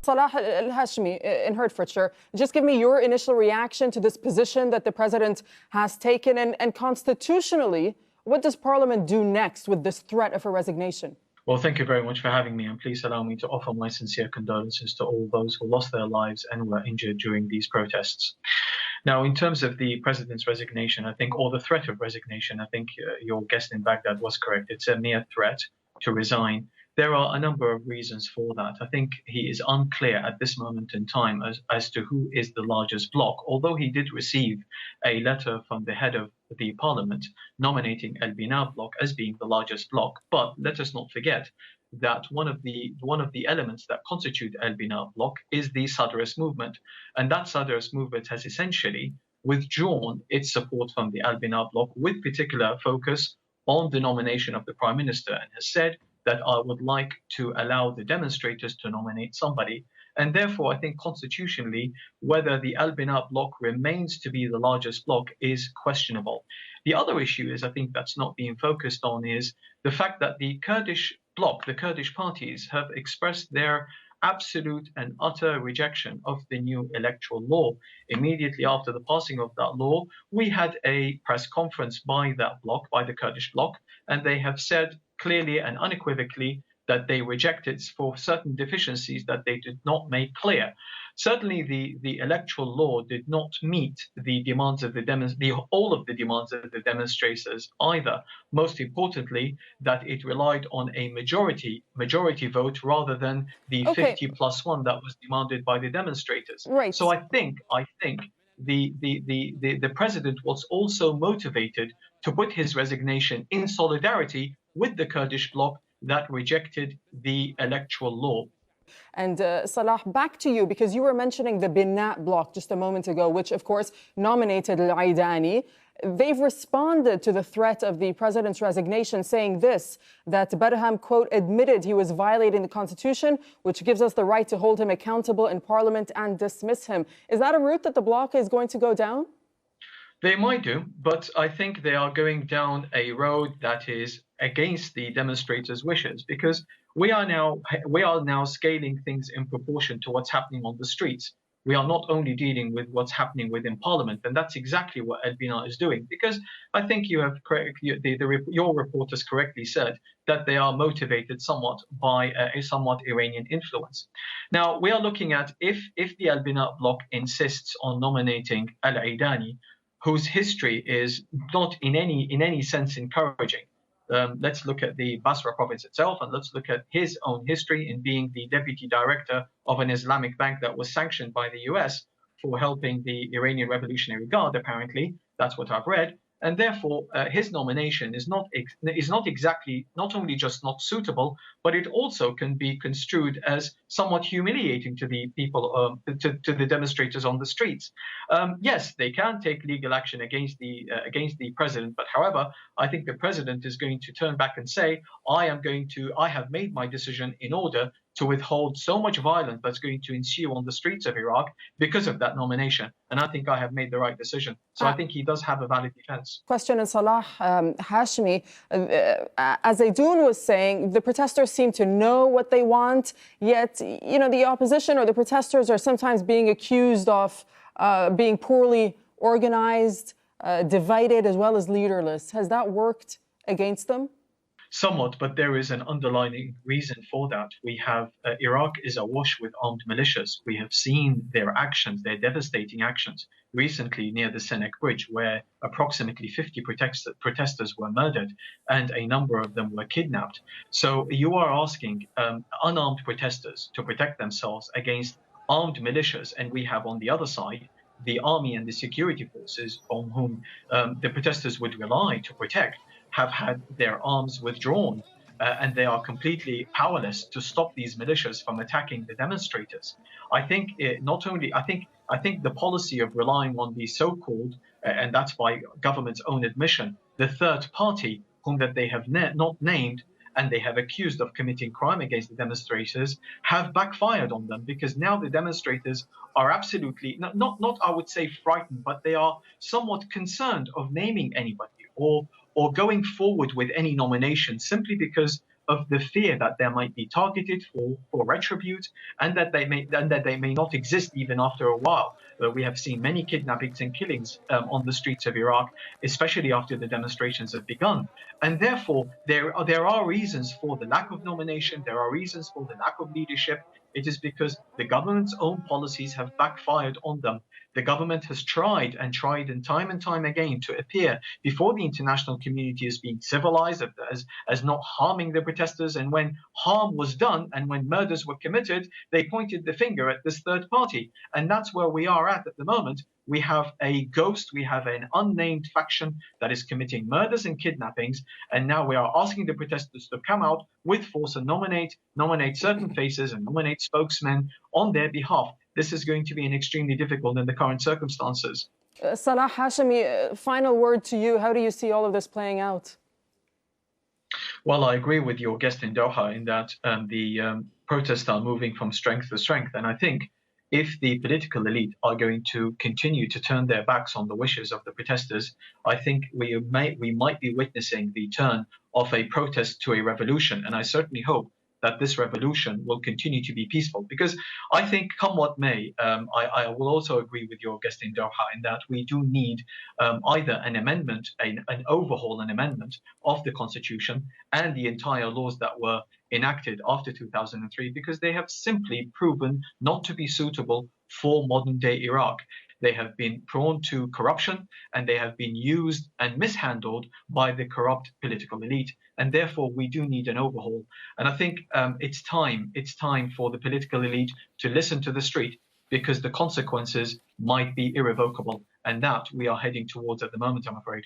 Salah al-Hashmi in Hertfordshire, just give me your initial reaction to this position that the president has taken, and constitutionally, what does Parliament do next with this threat of a resignation? Well, thank you very much for having me, and please allow me to offer my sincere condolences to all those who lost their lives and were injured during these protests. Now, in terms of the president's resignation, I think, or the threat of resignation, I think your guest in Baghdad was correct. It's a mere threat to resign. There are a number of reasons for that. I think he is unclear at this moment in time as to who is the largest bloc, although he did receive a letter from the head of the parliament nominating Al Bina bloc as being the largest bloc. But let us not forget that one of the elements that constitute Al Bina bloc is the Sadrist movement. And that Sadrist movement has essentially withdrawn its support from the Al Bina bloc, with particular focus on the nomination of the prime minister, and has said that I would like to allow the demonstrators to nominate somebody. And therefore, I think constitutionally, whether the Al Bina bloc remains to be the largest bloc is questionable. The other issue is, I think, that's not being focused on is the fact that the Kurdish bloc, the Kurdish parties, have expressed their absolute and utter rejection of the new electoral law. Immediately after the passing of that law, we had a press conference by that bloc, by the Kurdish bloc, and they have said clearly and unequivocally that they rejected for certain deficiencies that they did not make clear. Certainly, the electoral law did not meet the demands of all of the demands of the demonstrators either. Most importantly, that it relied on a majority vote rather than the 50+1 that was demanded by the demonstrators. Right. So I think the president was also motivated to put his resignation in solidarity with the Kurdish bloc that rejected the electoral law. And Salah, back to you, because you were mentioning the Bina bloc just a moment ago, which of course nominated Al-Aidani. They've responded to the threat of the president's resignation, saying this, that Barham, quote, admitted he was violating the constitution, which gives us the right to hold him accountable in parliament and dismiss him. Is that a route that the bloc is going to go down? They might do, but I think they are going down a road that is against the demonstrators' wishes, because we are now scaling things in proportion to what's happening on the streets. We are not only dealing with what's happening within Parliament, and that's exactly what Al Bina is doing. Because I think you have your reporters correctly said that they are motivated somewhat by a somewhat Iranian influence. Now we are looking at if the Al Bina bloc insists on nominating Al-Aidani, whose history is not in any sense encouraging. Let's look at the Basra province itself, and let's look at his own history in being the deputy director of an Islamic bank that was sanctioned by the US for helping the Iranian Revolutionary Guard, apparently. That's what I've read. And therefore, his nomination is not exactly, not only just not suitable, but it also can be construed as somewhat humiliating to the people, to the demonstrators on the streets. Yes, they can take legal action against the president, but however, I think the president is going to turn back and say, I have made my decision in order to withhold so much violence that's going to ensue on the streets of Iraq because of that nomination. And I think I have made the right decision. So I think he does have a valid defense. Question in Salah Hashmi. As Aydoun was saying, the protesters seem to know what they want, yet, the opposition or the protesters are sometimes being accused of being poorly organized, divided, as well as leaderless. Has that worked against them? Somewhat, but there is an underlying reason for that. We have Iraq is awash with armed militias. We have seen their actions, their devastating actions, recently near the Senek Bridge, where approximately 50 protesters were murdered and a number of them were kidnapped. So you are asking unarmed protesters to protect themselves against armed militias, and we have on the other side the army and the security forces on whom the protesters would rely to protect, have had their arms withdrawn, and they are completely powerless to stop these militias from attacking the demonstrators. I think I think the policy of relying on the so-called, and that's by government's own admission, the third party whom that they have not named and they have accused of committing crime against the demonstrators, have backfired on them, because now the demonstrators are absolutely not I would say frightened, but they are somewhat concerned of naming anybody or going forward with any nomination, simply because of the fear that they might be targeted for retribute, and that they may not exist even after a while. We have seen many kidnappings and killings on the streets of Iraq, especially after the demonstrations have begun. And therefore, there are reasons for the lack of nomination. There are reasons for the lack of leadership. It is because the government's own policies have backfired on them. The government has tried and time again to appear before the international community as being civilized, as not harming the protesters. And when harm was done and when murders were committed, they pointed the finger at this third party. And that's where we are at the moment. We have a ghost, we have an unnamed faction that is committing murders and kidnappings, and now we are asking the protesters to come out with force and nominate certain faces and nominate spokesmen on their behalf. This is going to be extremely difficult in the current circumstances. Salah Hashemi, final word to you. How do you see all of this playing out? Well, I agree with your guest in Doha in that the protests are moving from strength to strength, and I think if the political elite are going to continue to turn their backs on the wishes of the protesters, I think we might be witnessing the turn of a protest to a revolution. And I certainly hope that this revolution will continue to be peaceful, because I think, come what may, I will also agree with your guest in Doha in that we do need either an amendment, an overhaul, an amendment of the constitution and the entire laws that were enacted after 2003, because they have simply proven not to be suitable for modern day Iraq. They have been prone to corruption, and they have been used and mishandled by the corrupt political elite. And therefore, we do need an overhaul. And I think it's time for the political elite to listen to the street, because the consequences might be irrevocable. And that we are heading towards at the moment, I'm afraid.